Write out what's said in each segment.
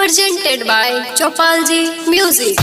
Presented by Chopalji Music.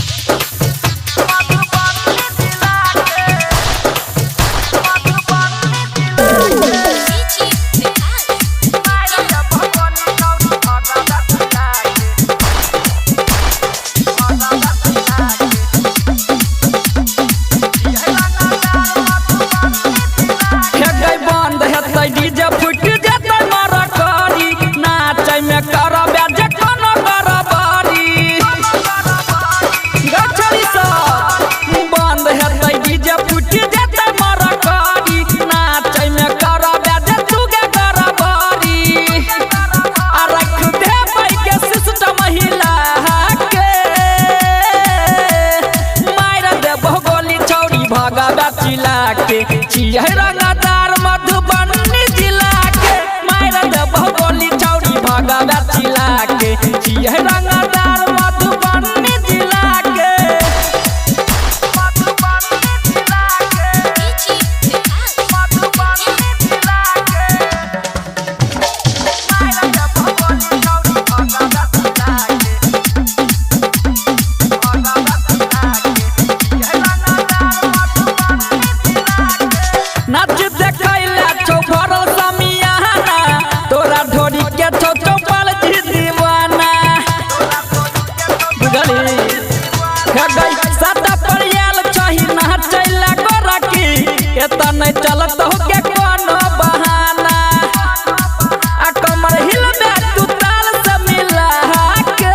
रंगदार मधुबनी जिला के मायरा देबो गोली छौरी भगवा जिला के रंगदार मधुबनी जिला के नाच देखैला छौ भरल समियाना तोरा ढोरी के छौ चौपाल जी दीवाना बुझली हे गई सादा परियाल छही ना चैला गोरकी एता नै चलत हो के कोनो बहाना आ कमर हिलबे तू ताल से मिला के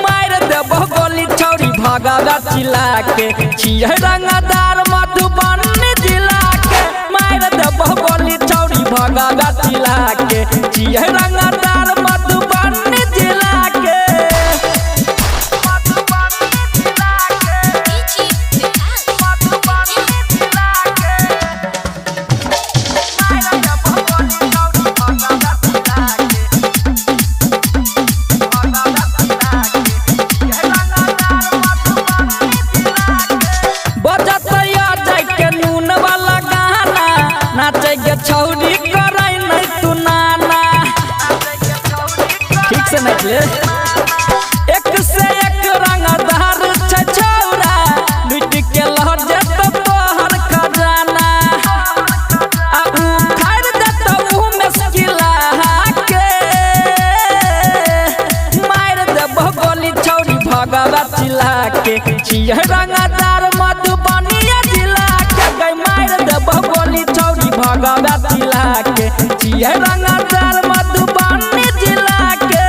मार देबो गोली छौरी भगवा जिला के छियै रंगदार मधुबनी जिला के मार देबो गोली छौरी भगवा जिला के छियै रंगदार मधुबनी जिला के नाचे के छौरी करे नहीं तू नाना ठीक से नाच ले एक से एक रंगदार छै छौरा लुट के लहर जत तोहर खजाना आ उखाड़ देत ऊ मुश्किला के मार देबो गोली छौरी भगवा जिला के छियै रंगदार मधुबनी जिला के गई मार देबो गोली छौरी भगवा जिला के छियै रंगदार मधुबनी जिला के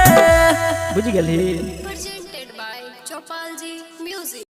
बुझ गेली। Presented by Chopalji Music.